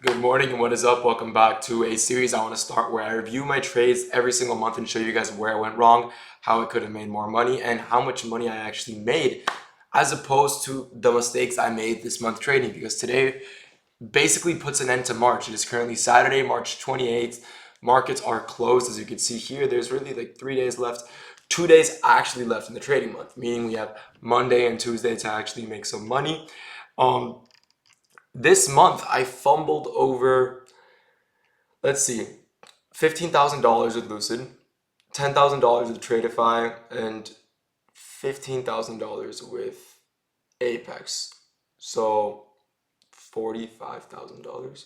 Good morning and what is up? Welcome back to a series I want to start where I review my trades every single month and show you guys where I went wrong, how I could have made more money, and how much money I actually made as opposed to the mistakes I made this month trading, because today basically puts an end to March. It is currently Saturday, March 28th. Markets are closed. As you can see here, there's really like 3 days left. 2 days actually left in the trading month, meaning we have Monday and Tuesday to actually make some money. This month I fumbled over, let's see, $15,000 with Lucid, $10,000 with Tradeify, and $15,000 with Apex. So $45,000.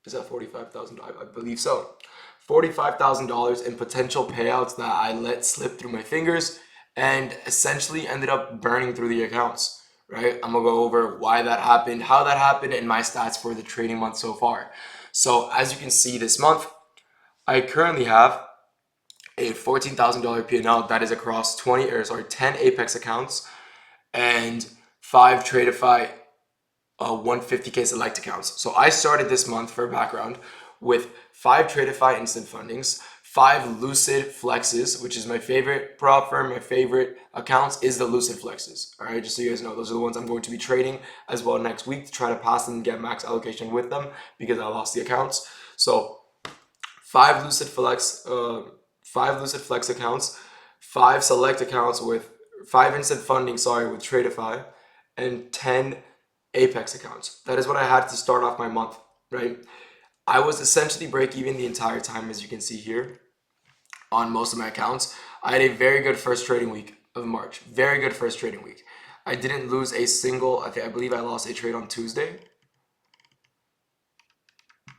Is that $45,000? I believe so. $45,000 in potential payouts that I let slip through my fingers and essentially ended up burning through the accounts. Right? I'm gonna go over why that happened, how that happened, and my stats for the trading month so far. So as you can see, this month I currently have a $14,000 P&L that is across 10 Apex accounts and 5 Tradeify 150K select accounts. So I started this month, for background, with 5 Tradeify instant fundings, 5 Lucid Flexes, which is my favorite prop firm, my favorite accounts is the Lucid Flexes. All right, just so you guys know, those are the ones I'm going to be trading as well next week to try to pass them and get max allocation with them because I lost the accounts. So 5 Lucid Flex accounts, 5 select accounts with 5 instant funding, with Tradeify, and 10 Apex accounts. That is what I had to start off my month, right? I was essentially break even the entire time, as you can see here, on most of my accounts. I had a very good first trading week of March. Very good first trading week. I didn't lose a single, I believe I lost a trade on Tuesday.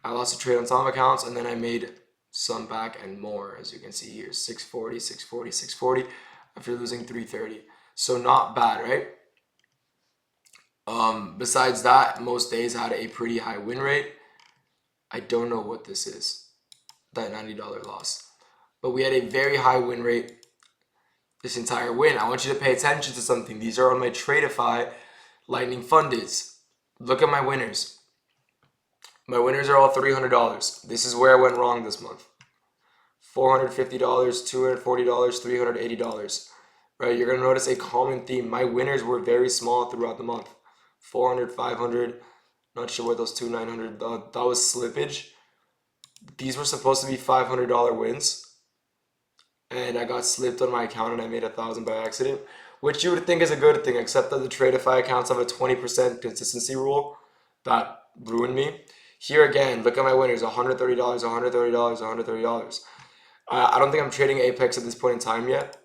I lost a trade on some accounts, and then I made some back and more, as you can see here. 640, 640, 640 after losing 330. So not bad, right? Besides that, most days I had a pretty high win rate. I don't know what this is, that $90 loss. But we had a very high win rate this entire win. I want you to pay attention to something. These are on my Tradeify Lightning Fundeds. Look at my winners. My winners are all $300. This is where I went wrong this month. $450, $240, $380. Right? You're going to notice a common theme. My winners were very small throughout the month. 400, 500. Not sure what those 900. That was slippage. These were supposed to be $500 wins. And I got slipped on my account and I made 1,000 by accident, which you would think is a good thing, except that the Tradeify accounts have a 20% consistency rule that ruined me. Here again, look at my winners, $130, $130, $130. I don't think I'm trading Apex at this point in time yet.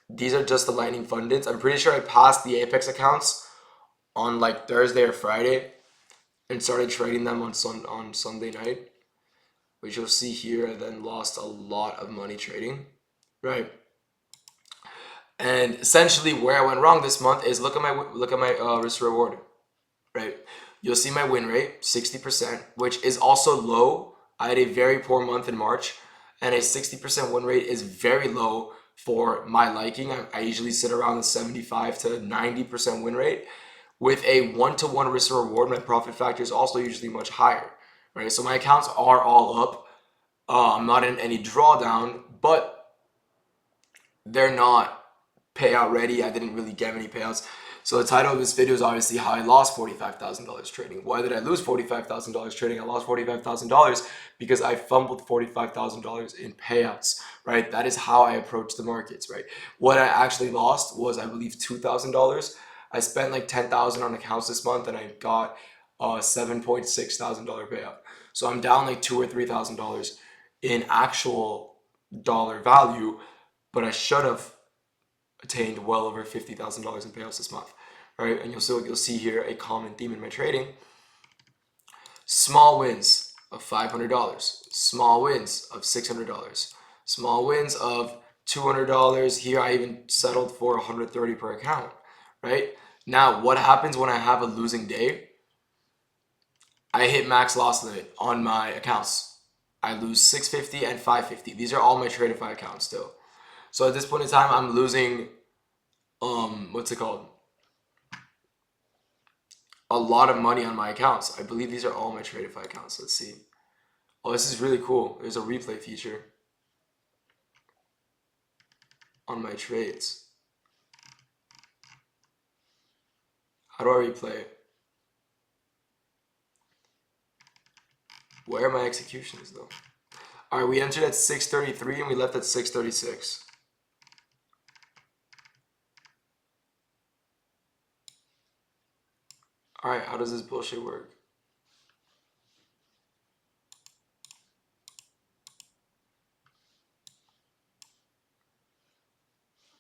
These are just the Lightning Fundeds. I'm pretty sure I passed the Apex accounts on like Thursday or Friday and started trading them on Sunday night, which you'll see here. I then lost a lot of money trading, right? And essentially where I went wrong this month is look at my risk reward, right? You'll see my win rate, 60%, which is also low. I had a very poor month in March, and a 60% win rate is very low for my liking. I usually sit around the 75 to 90% win rate. With a 1-to-1 risk reward, my profit factor is also usually much higher, right? So my accounts are all up. I'm not in any drawdown, but they're not payout ready. I didn't really get many payouts. So the title of this video is obviously how I lost $45,000 trading. Why did I lose $45,000 trading? I lost $45,000 because I fumbled $45,000 in payouts, right? That is how I approach the markets, right? What I actually lost was, I believe, $2,000. I spent like $10,000 on accounts this month and I got a $7,600 payout. So I'm down like $2,000 or $3,000 in actual dollar value, but I should have attained well over $50,000 in payouts this month, right? And you'll see here a common theme in my trading. Small wins of $500, small wins of $600, small wins of $200. Here I even settled for $130 per account, right? Now, what happens when I have a losing day? I hit max loss limit on my accounts. I lose $650 and $550. These are all my Tradeify accounts still. So at this point in time, I'm losing, what's it called? a lot of money on my accounts. I believe these are all my Tradify accounts. Let's see. Oh, this is really cool. There's a replay feature on my trades. How do I replay? Where are my executions though? All right, we entered at 6:33 and we left at 6:36. All right, how does this bullshit work?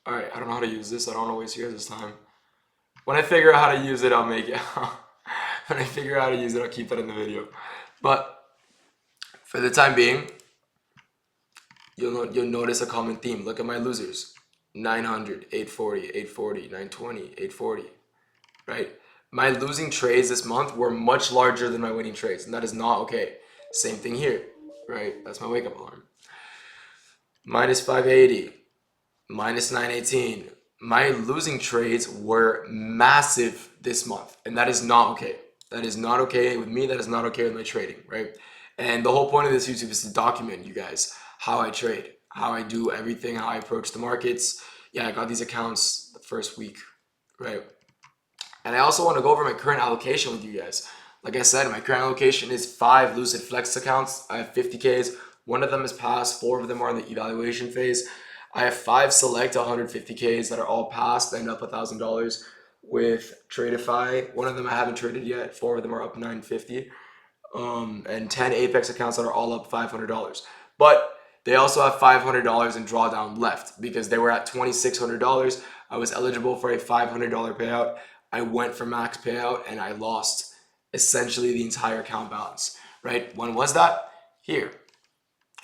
All right, I don't know how to use this. I don't want to waste you guys' time. When I figure out how to use it, I'll make it. When I figure out how to use it, I'll keep that in the video. But for the time being, you'll notice a common theme. Look at my losers. 900, 840, 840, 920, 840, right? My losing trades this month were much larger than my winning trades, and that is not okay. Same thing here, right? That's my wake-up alarm. Minus 580, minus 918. My losing trades were massive this month, and that is not okay. That is not okay with me. That is not okay with my trading, right? And the whole point of this YouTube is to document you guys how I trade, how I do everything, how I approach the markets. Yeah, I got these accounts the first week, right? And I also want to go over my current allocation with you guys. Like I said, my current allocation is 5 Lucid Flex accounts. I have 50Ks. One of them is passed. 4 of them are in the evaluation phase. I have 5 select 150Ks that are all passed. I end up $1,000 with Tradify. One of them I haven't traded yet. 4 of them are up $950. And 10 Apex accounts that are all up $500. But they also have $500 in drawdown left because they were at $2,600. I was eligible for a $500 payout. I went for max payout and I lost essentially the entire account balance, right? When was that? Here,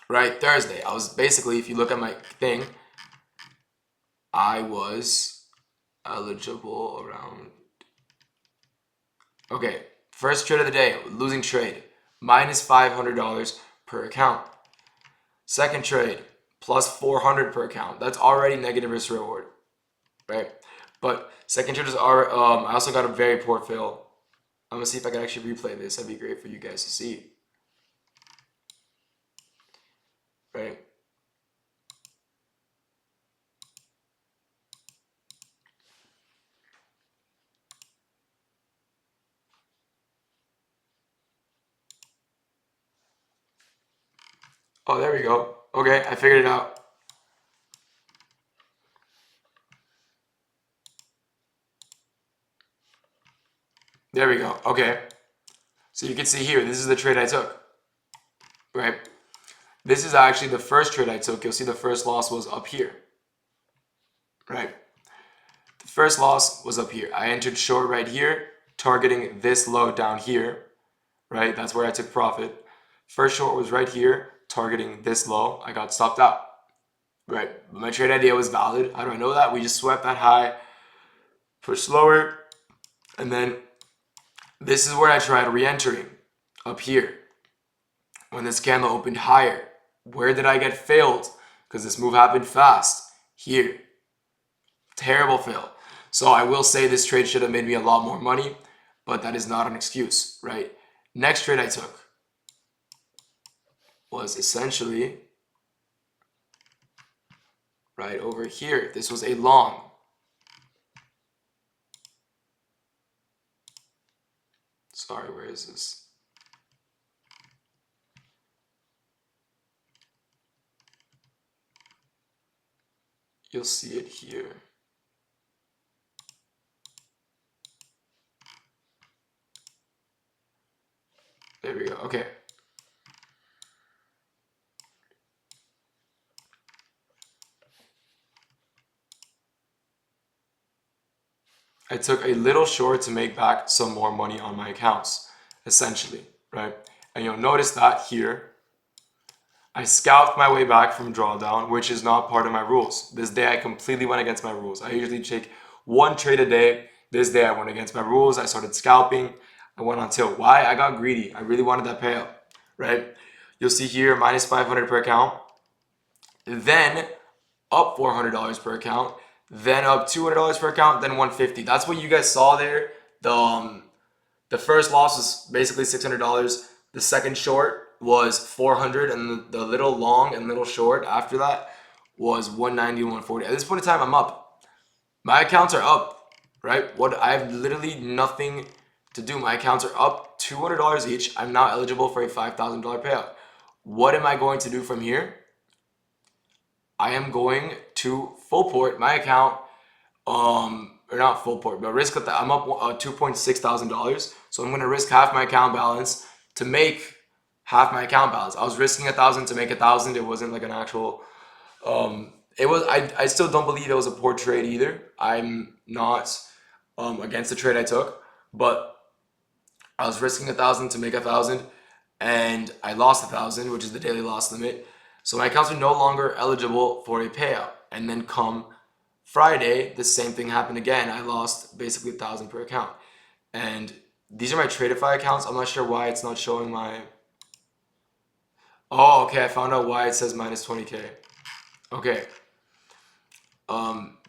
right? Thursday. I was basically, if you look at my thing, I was eligible around, okay, first trade of the day, losing trade, minus $500 per account. Second trade, plus $400 per account. That's already negative risk reward, right? But second trade is I also got a very poor fill. I'm gonna see if I can actually replay this. That'd be great for you guys to see, right? Oh, there we go. Okay, I figured it out. There we go. Okay. So you can see here, this is the trade I took, right? This is actually the first trade I took. You'll see the first loss was up here, right? The first loss was up here. I entered short right here, targeting this low down here, right? That's where I took profit. First short was right here, targeting this low. I got stopped out, right? But my trade idea was valid. How do I know that? We just swept that high, pushed lower, and then this is where I tried re-entering, up here. When this candle opened higher, where did I get failed? Because this move happened fast. Here. Terrible fail. So I will say this trade should have made me a lot more money, but that is not an excuse, right? Next trade I took was essentially right over here. This was a long. Sorry, where is this? You'll see it here. There we go. Okay. I took a little short to make back some more money on my accounts, essentially, right? And you'll notice that here, I scalped my way back from drawdown, which is not part of my rules. This day I completely went against my rules. I usually take 1 trade a day. This day I went against my rules. I started scalping. I went on tilt. Why? I got greedy. I really wanted that payout, right? You'll see here minus 500 per account, then up $400 per account, then up $200 per account, then 150. That's what you guys saw there. The first loss was basically $600. The second short was $400, and the little long and little short after that was $190 and $140. At this point in time, I'm up. My accounts are up, right? What I have literally nothing to do. My accounts are up $200 each. I'm now eligible for a $5,000 payout. What am I going to do from here? I am going to full port my account, or not full port, but risk that I'm up $2.6 thousand. So I'm going to risk half my account balance to make half my account balance. I was risking 1,000 to make 1,000. It wasn't like an actual. It was. I still don't believe it was a poor trade either. I'm not against the trade I took, but I was risking 1,000 to make 1,000, and I lost 1,000, which is the daily loss limit. So my accounts are no longer eligible for a payout. And then come Friday, the same thing happened again. I lost basically 1,000 per account. And these are my Tradeify accounts. I'm not sure why it's not showing my. Oh, okay. I found out why it says minus 20K. Okay.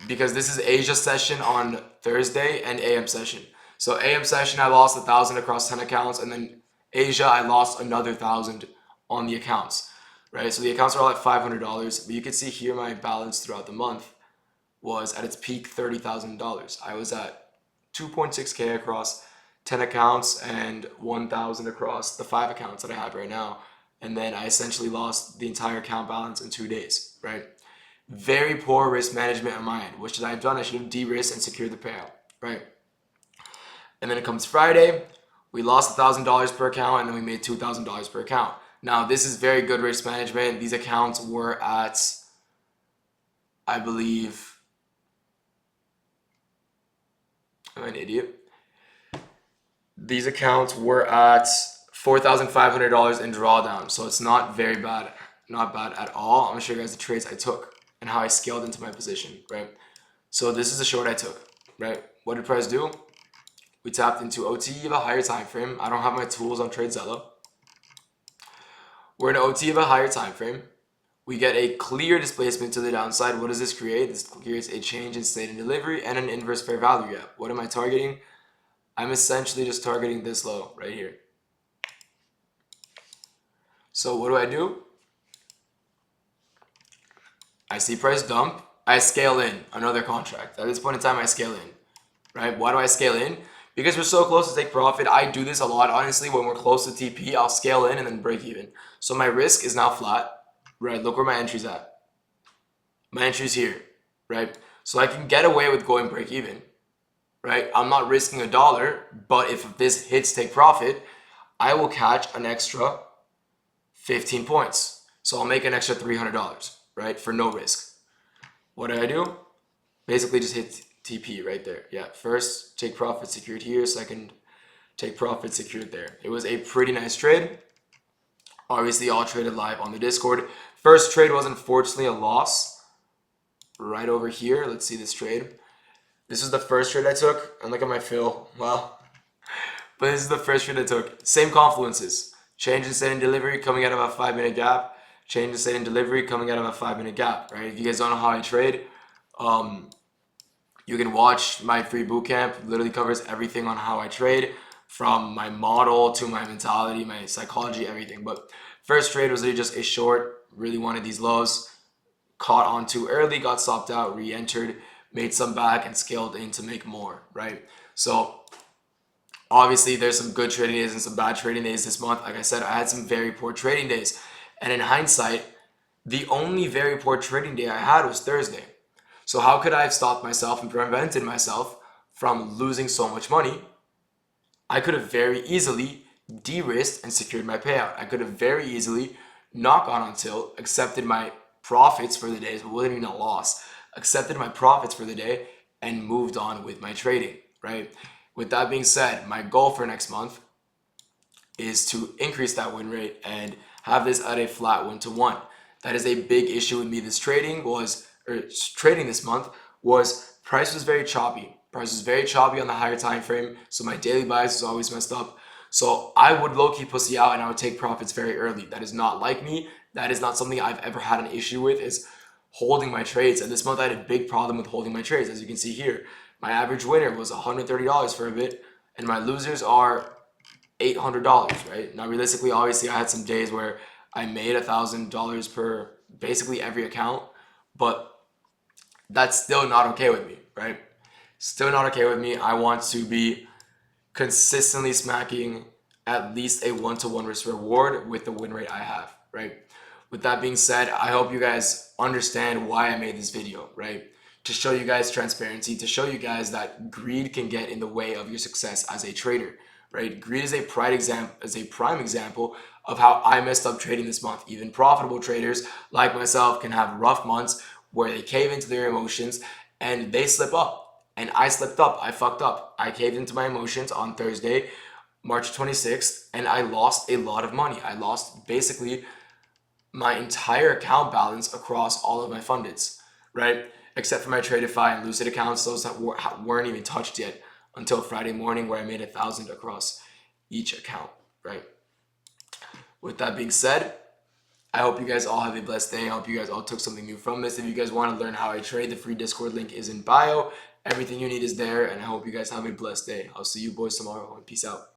Because this is Asia session on Thursday and AM session. So AM session, I lost 1,000 across 10 accounts, and then Asia, I lost another 1,000 on the accounts, right? So the accounts are all at $500, but you can see here my balance throughout the month was at its peak $30,000. I was at 2.6K across 10 accounts and 1,000 across the 5 accounts that I have right now. And then I essentially lost the entire account balance in 2 days, right? Very poor risk management on my end. What should I have done? I should have de-risked and secured the payout, right? And then it comes Friday, we lost $1,000 per account, and then we made $2,000 per account. Now, this is very good risk management. These accounts were at, I believe, I'm an idiot. These accounts were at $4,500 in drawdown, so it's not very bad, not bad at all. I'm gonna show you guys the trades I took and how I scaled into my position, right? So this is the short I took, right? What did price do? We tapped into OT of a higher time frame. I don't have my tools on TradeZella. We're in OT of a higher time frame. We get a clear displacement to the downside. What does this create? This creates a change in state and delivery and an inverse fair value gap. What am I targeting? I'm essentially just targeting this low right here. So what do? I see price dump. I scale in another contract. At this point in time, I scale in, right? Why do I scale in? Because we're so close to take profit. I do this a lot, honestly. When we're close to TP, I'll scale in and then break even. So my risk is now flat, right? Look where my entry's at. My entry's here, right? So I can get away with going break even, right? I'm not risking $1, but if this hits take profit, I will catch an extra 15 points. So I'll make an extra $300, right? For no risk. What do? Basically just hit TP right there. Yeah, first take profit secured here, second take profit secured there. It was a pretty nice trade. Obviously all traded live on the Discord. First trade was unfortunately a loss right over here. Let's see this trade. This is the first trade I took, and look at my fill. Wow. But this is the first trade I took. Same confluences. Change in state and delivery coming out of a 5-minute gap. Change in state and delivery coming out of a 5-minute gap, right? If you guys don't know how I trade, you can watch my free bootcamp. It literally covers everything on how I trade, from my model to my mentality, my psychology, everything. But first trade was really just a short, really wanted these lows, caught on too early, got stopped out, re-entered, made some back and scaled in to make more, right? So obviously there's some good trading days and some bad trading days this month. Like I said, I had some very poor trading days. And in hindsight, the only very poor trading day I had was Thursday. So how could I have stopped myself and prevented myself from losing so much money? I could have very easily de-risked and secured my payout. I could have very easily not gone until, accepted my profits for the day, so it wasn't even a loss, accepted my profits for the day and moved on with my trading, right? With that being said, my goal for next month is to increase that win rate and have this at a flat 1-to-1. That is a big issue with me trading this month was price was very choppy. Price was very choppy on the higher time frame, so my daily bias was always messed up. So I would low-key pussy out and I would take profits very early. That is not like me. That is not something I've ever had an issue with, is holding my trades. And this month I had a big problem with holding my trades. As you can see here, my average winner was $130 for a bit, and my losers are $800, right? Now, realistically, obviously, I had some days where I made $1,000 per basically every account, but that's still not okay with me, right? Still not okay with me. I want to be consistently smacking at least a 1-to-1 risk reward with the win rate I have, right? With that being said, I hope you guys understand why I made this video, right? To show you guys transparency, to show you guys that greed can get in the way of your success as a trader, right? Greed is a prime example of how I messed up trading this month. Even profitable traders like myself can have rough months where they cave into their emotions and they slip up. And I slipped up. I fucked up. I caved into my emotions on Thursday, March 26th, and I lost a lot of money. I lost basically my entire account balance across all of my fundeds, right? Except for my Tradeify and Lucid accounts, those that weren't even touched yet until Friday morning, where I made 1,000 across each account, right? With that being said, I hope you guys all have a blessed day. I hope you guys all took something new from this. If you guys want to learn how I trade, the free Discord link is in bio. Everything you need is there, and I hope you guys have a blessed day. I'll see you boys tomorrow, and peace out.